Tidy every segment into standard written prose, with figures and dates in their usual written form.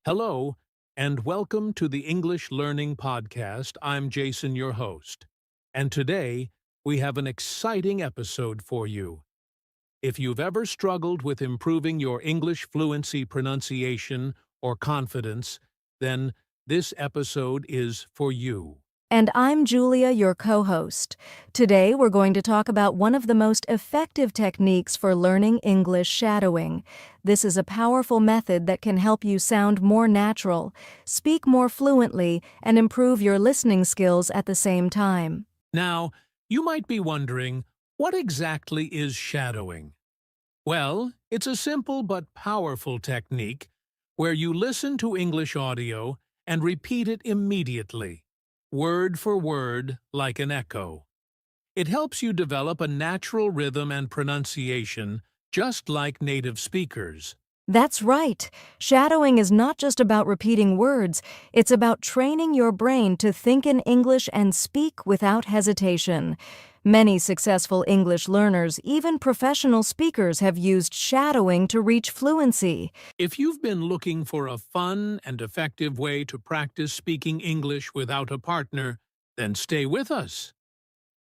Hello, and welcome to the English Learning Podcast. I'm Jason, your host. And today, we have an exciting episode for you. If you've ever struggled with improving your English fluency, pronunciation, or confidence, then this episode is for you. And I'm Julia, your co-host. Today, we're going to talk about one of the most effective techniques for learning English: shadowing. This is a powerful method that can help you sound more natural, speak more fluently, and improve your listening skills at the same time. Now, you might be wondering, what exactly is shadowing? Well, it's a simple but powerful technique where you listen to English audio and repeat it immediately, word for word, like an echo. It helps you develop a natural rhythm and pronunciation, just like native speakers. That's right. Shadowing is not just about repeating words, it's about training your brain to think in English and speak without hesitation. Many successful English learners, even professional speakers, have used shadowing to reach fluency. If you've been looking for a fun and effective way to practice speaking English without a partner, then stay with us.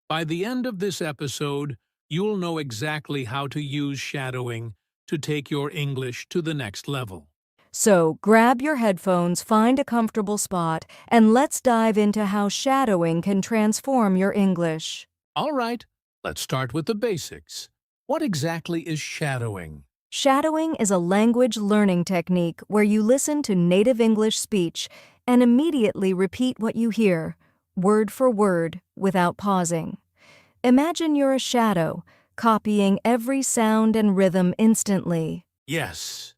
By the end of this episode, you'll know exactly how to use shadowing to take your English to the next level. So grab your headphones, find a comfortable spot, and let's dive into how shadowing can transform your English. All right, let's start with the basics. What exactly is shadowing? Shadowing is a language learning technique where you listen to native English speech and immediately repeat what you hear, word for word, without pausing. Imagine you're a shadow, copying every sound and rhythm instantly. Yes.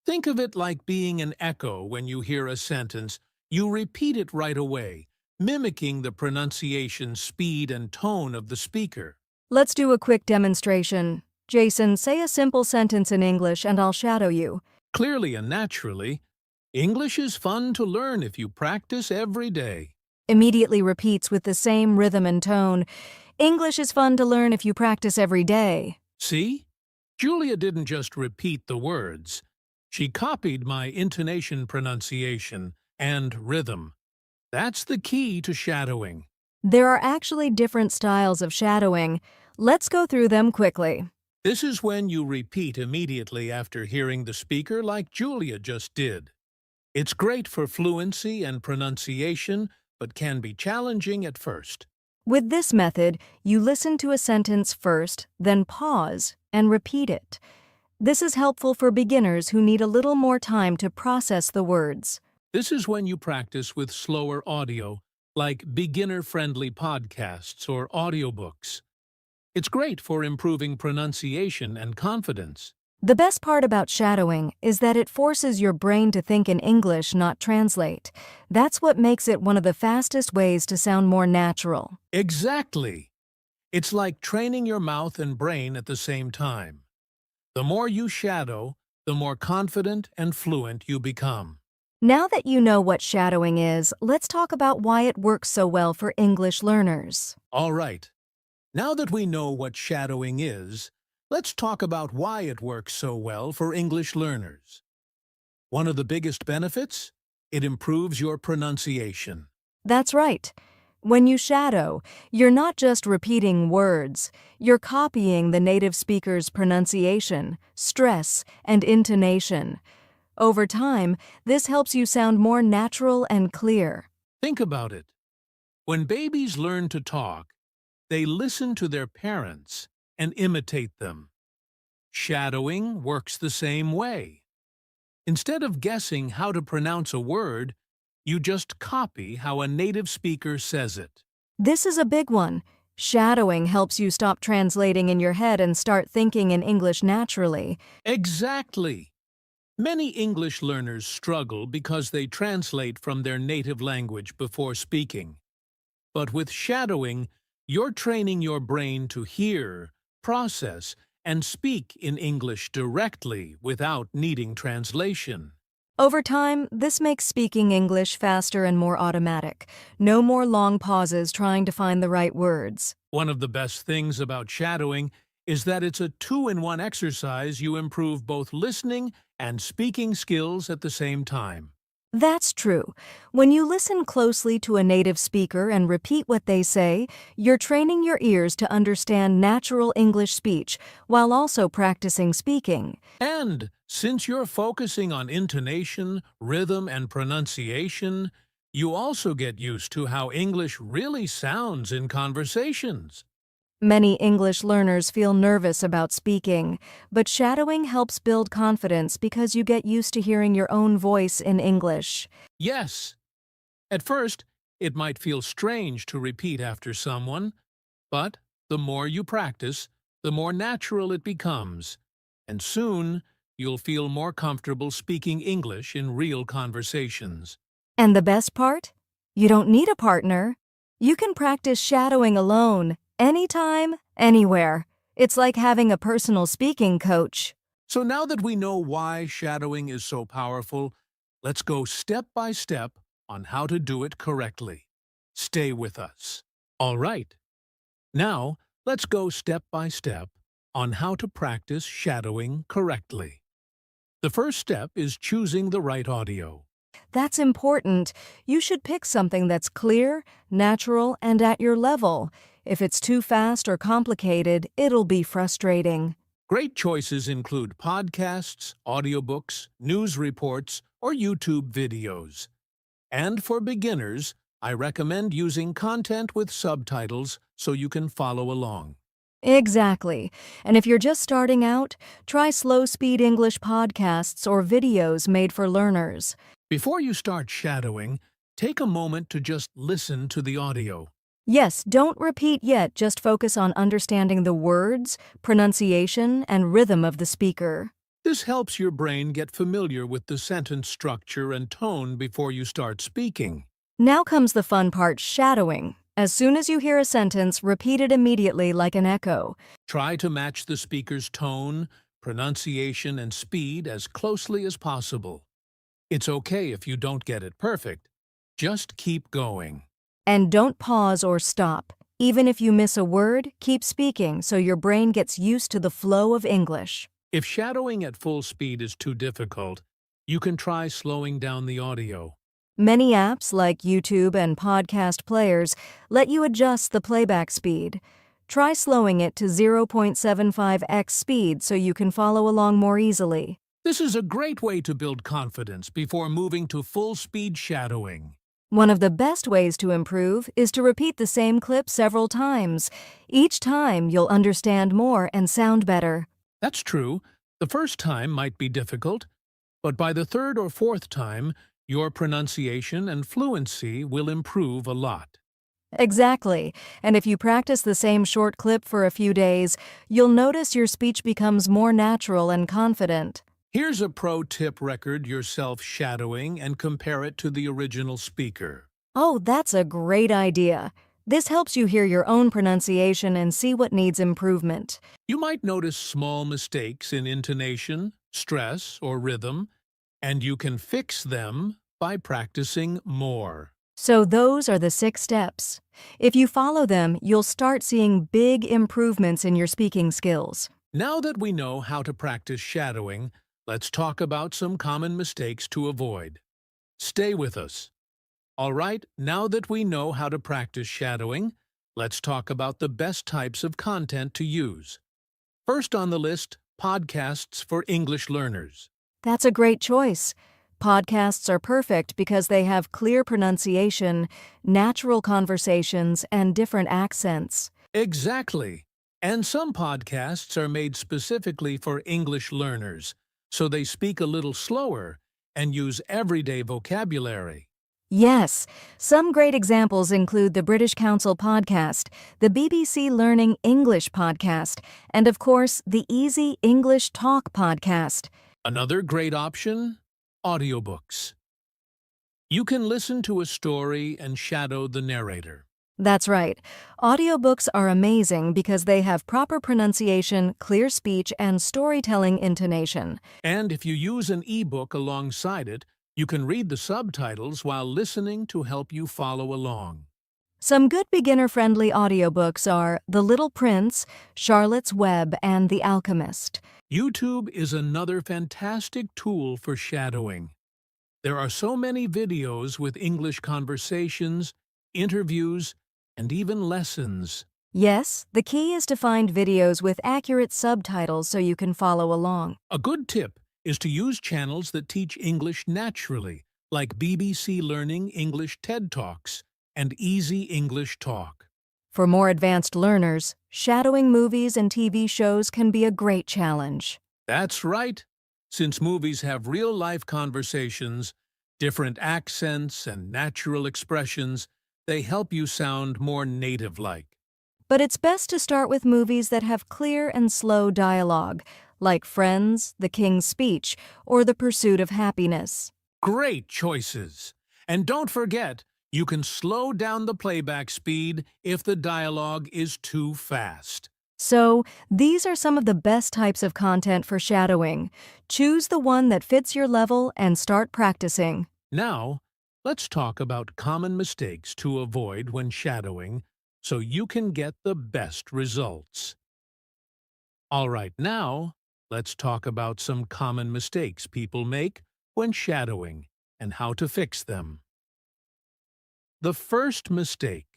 Think of it like being an echo. When you hear a sentence, you repeat it right away, mimicking the pronunciation, speed, and tone of the speaker. Let's do a quick demonstration. Jason, say a simple sentence in English and I'll shadow you. Clearly and naturally, English is fun to learn if you practice every day. Immediately repeats with the same rhythm and tone. English is fun to learn if you practice every day. See? Julia didn't just repeat the words. She copied my intonation, pronunciation, and rhythm. That's the key to shadowing. There are actually different styles of shadowing. Let's go through them quickly. This is when you repeat immediately after hearing the speaker, like Julia just did. It's great for fluency and pronunciation, but can be challenging at first. With this method, you listen to a sentence first, then pause and repeat it. This is helpful for beginners who need a little more time to process the words. This is when you practice with slower audio, like beginner-friendly podcasts or audiobooks. It's great for improving pronunciation and confidence. The best part about shadowing is that it forces your brain to think in English, not translate. That's what makes it one of the fastest ways to sound more natural. Exactly. It's like training your mouth and brain at the same time. The more you shadow, the more confident and fluent you become. Now that you know what shadowing is, let's talk about why it works so well for English learners. All right. Now that we know what shadowing is, let's talk about why it works so well for English learners. One of the biggest benefits? It improves your pronunciation. That's right. When you shadow, you're not just repeating words, you're copying the native speaker's pronunciation, stress, and intonation. Over time, this helps you sound more natural and clear. Think about it. When babies learn to talk, they listen to their parents and imitate them. Shadowing works the same way. Instead of guessing how to pronounce a word, you just copy how a native speaker says it. This is a big one. Shadowing helps you stop translating in your head and start thinking in English naturally. Exactly. Many English learners struggle because they translate from their native language before speaking. But with shadowing, you're training your brain to hear, process, and speak in English directly without needing translation. Over time, this makes speaking English faster and more automatic. No more long pauses trying to find the right words. One of the best things about shadowing is that it's a two-in-one exercise. You improve both listening and speaking skills at the same time. That's true. When you listen closely to a native speaker and repeat what they say, you're training your ears to understand natural English speech while also practicing speaking. And since you're focusing on intonation, rhythm, and pronunciation, you also get used to how English really sounds in conversations. Many English learners feel nervous about speaking, but shadowing helps build confidence because you get used to hearing your own voice in English. Yes, at first, it might feel strange to repeat after someone, but the more you practice, the more natural it becomes, and soon you'll feel more comfortable speaking English in real conversations. And the best part? You don't need a partner. You can practice shadowing alone, anytime, anywhere. It's like having a personal speaking coach. So now that we know why shadowing is so powerful, let's go step by step on how to do it correctly. Stay with us. All right. Now, let's go step by step on how to practice shadowing correctly. The first step is choosing the right audio. That's important. You should pick something that's clear, natural, and at your level. If it's too fast or complicated, it'll be frustrating. Great choices include podcasts, audiobooks, news reports, or YouTube videos. And for beginners, I recommend using content with subtitles so you can follow along. Exactly. And if you're just starting out, try slow-speed English podcasts or videos made for learners. Before you start shadowing, take a moment to just listen to the audio. Yes, don't repeat yet, just focus on understanding the words, pronunciation, and rhythm of the speaker. This helps your brain get familiar with the sentence structure and tone before you start speaking. Now comes the fun part, shadowing. As soon as you hear a sentence, repeat it immediately like an echo. Try to match the speaker's tone, pronunciation, and speed as closely as possible. It's okay if you don't get it perfect. Just keep going. And don't pause or stop. Even if you miss a word, keep speaking so your brain gets used to the flow of English. If shadowing at full speed is too difficult, you can try slowing down the audio. Many apps like YouTube and podcast players let you adjust the playback speed. Try slowing it to 0.75x speed so you can follow along more easily. This is a great way to build confidence before moving to full-speed shadowing. One of the best ways to improve is to repeat the same clip several times. Each time, you'll understand more and sound better. That's true. The first time might be difficult, but by the third or fourth time, your pronunciation and fluency will improve a lot. Exactly. And if you practice the same short clip for a few days, you'll notice your speech becomes more natural and confident. Here's a pro tip: record yourself shadowing and compare it to the original speaker. Oh, that's a great idea. This helps you hear your own pronunciation and see what needs improvement. You might notice small mistakes in intonation, stress, or rhythm, and you can fix them by practicing more. So those are the 6 steps. If you follow them, you'll start seeing big improvements in your speaking skills. Now that we know how to practice shadowing, let's talk about some common mistakes to avoid. Stay with us. All right, now that we know how to practice shadowing, let's talk about the best types of content to use. First on the list, podcasts for English learners. That's a great choice. Podcasts are perfect because they have clear pronunciation, natural conversations, and different accents. Exactly. And some podcasts are made specifically for English learners, so they speak a little slower and use everyday vocabulary. Yes, some great examples include the British Council podcast, the BBC Learning English podcast, and of course, the Easy English Talk podcast. Another great option? Audiobooks. You can listen to a story and shadow the narrator. That's right. Audiobooks are amazing because they have proper pronunciation, clear speech, and storytelling intonation. And if you use an ebook alongside it, you can read the subtitles while listening to help you follow along. Some good beginner-friendly audiobooks are The Little Prince, Charlotte's Web, and The Alchemist. YouTube is another fantastic tool for shadowing. There are so many videos with English conversations, interviews, and even lessons. Yes, the key is to find videos with accurate subtitles so you can follow along. A good tip is to use channels that teach English naturally, like BBC Learning English TED Talks and Easy English Talk. For more advanced learners, shadowing movies and TV shows can be a great challenge. That's right. Since movies have real-life conversations, different accents, and natural expressions, they help you sound more native-like. But it's best to start with movies that have clear and slow dialogue, like Friends, The King's Speech, or The Pursuit of Happiness. Great choices! And don't forget, you can slow down the playback speed if the dialogue is too fast. So, these are some of the best types of content for shadowing. Choose the one that fits your level and start practicing. Now, let's talk about common mistakes to avoid when shadowing so you can get the best results. All right, now, let's talk about some common mistakes people make when shadowing and how to fix them. The first mistake,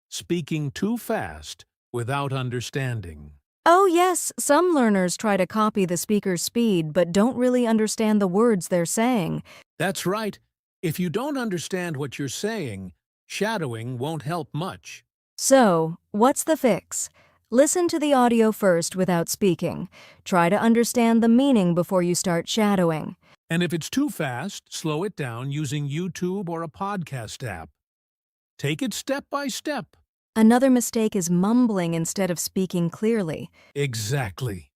speaking too fast without understanding. Oh yes, some learners try to copy the speaker's speed but don't really understand the words they're saying. That's right. If you don't understand what you're saying, shadowing won't help much. So, what's the fix? Listen to the audio first without speaking. Try to understand the meaning before you start shadowing. And if it's too fast, slow it down using YouTube or a podcast app. Take it step by step. Another mistake is mumbling instead of speaking clearly. Exactly.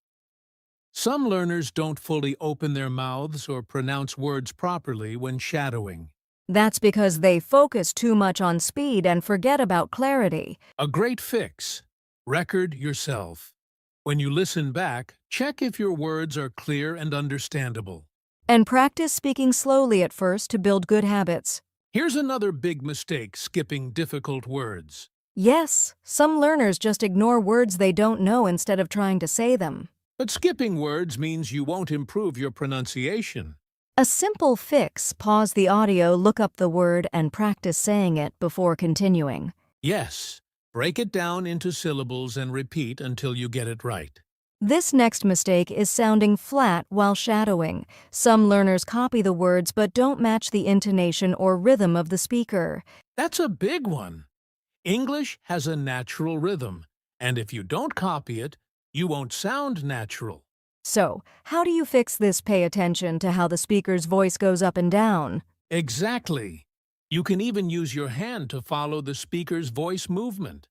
Some learners don't fully open their mouths or pronounce words properly when shadowing. That's because they focus too much on speed and forget about clarity. A great fix. Record yourself. When you listen back, check if your words are clear and understandable. And practice speaking slowly at first to build good habits. Here's another big mistake, skipping difficult words. Yes, some learners just ignore words they don't know instead of trying to say them. But skipping words means you won't improve your pronunciation. A simple fix: pause the audio, look up the word, and practice saying it before continuing. Yes, break it down into syllables and repeat until you get it right. This next mistake is sounding flat while shadowing. Some learners copy the words but don't match the intonation or rhythm of the speaker. That's a big one. English has a natural rhythm, and if you don't copy it, you won't sound natural. So, how do you fix this? Pay attention to how the speaker's voice goes up and down. Exactly. You can even use your hand to follow the speaker's voice movement.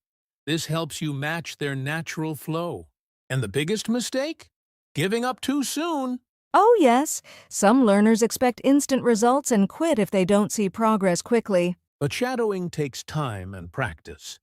This helps you match their natural flow. And the biggest mistake? Giving up too soon. Oh yes, some learners expect instant results and quit if they don't see progress quickly. But shadowing takes time and practice.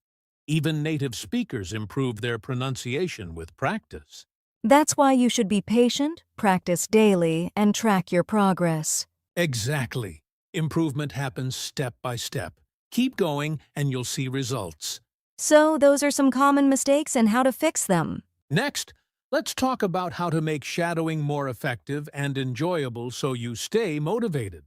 Even native speakers improve their pronunciation with practice. That's why you should be patient, practice daily, and track your progress. Exactly. Improvement happens step by step. Keep going and you'll see results. So, those are some common mistakes and how to fix them. Next, let's talk about how to make shadowing more effective and enjoyable so you stay motivated.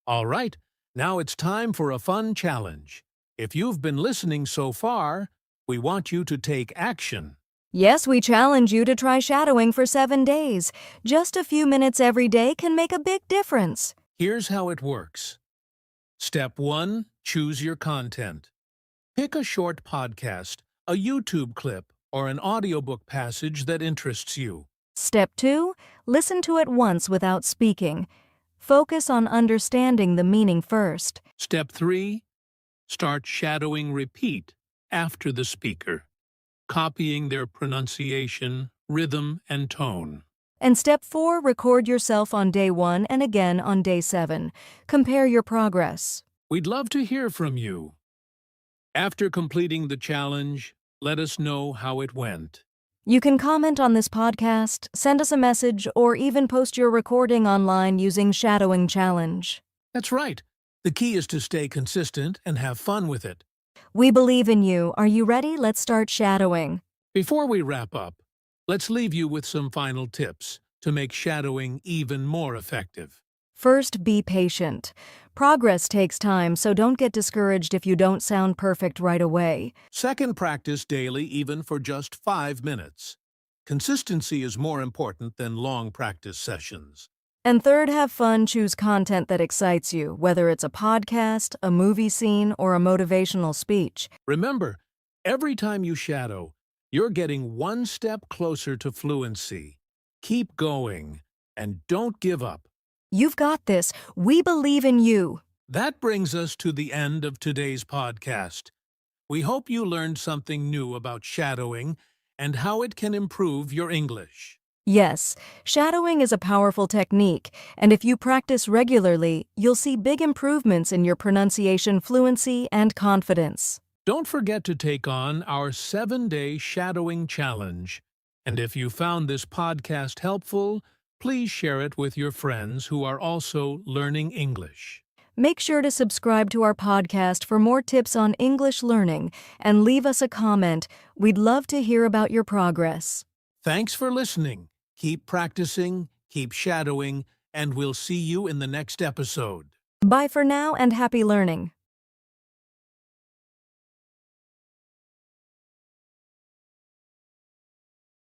All right, now it's time for a fun challenge. If you've been listening so far, we want you to take action. Yes, we challenge you to try shadowing for 7 days. Just a few minutes every day can make a big difference. Here's how it works. Step 1. Choose your content. Pick a short podcast, a YouTube clip, or an audiobook passage that interests you. Step 2. Listen to it once without speaking. Focus on understanding the meaning first. Step 3. Start shadowing repeat after the speaker, copying their pronunciation, rhythm, and tone. And Step 4. Record yourself on day 1 and again on day 7. Compare your progress. We'd love to hear from you. After completing the challenge, let us know how it went. You can comment on this podcast, send us a message, or even post your recording online using Shadowing Challenge. That's right. The key is to stay consistent and have fun with it. We believe in you. Are you ready? Let's start shadowing. Before we wrap up, let's leave you with some final tips to make shadowing even more effective. First, be patient. Progress takes time, so don't get discouraged if you don't sound perfect right away. Second, practice daily even for just 5 minutes. Consistency is more important than long practice sessions. And third, have fun. Choose content that excites you, whether it's a podcast, a movie scene, or a motivational speech. Remember, every time you shadow, you're getting one step closer to fluency. Keep going, and don't give up. You've got this. We believe in you. That brings us to the end of today's podcast. We hope you learned something new about shadowing and how it can improve your English. Yes, shadowing is a powerful technique, and if you practice regularly, you'll see big improvements in your pronunciation fluency and confidence. Don't forget to take on our 7-day shadowing challenge. And if you found this podcast helpful, please share it with your friends who are also learning English. Make sure to subscribe to our podcast for more tips on English learning and leave us a comment. We'd love to hear about your progress. Thanks for listening. Keep practicing, keep shadowing, and we'll see you in the next episode. Bye for now and happy learning.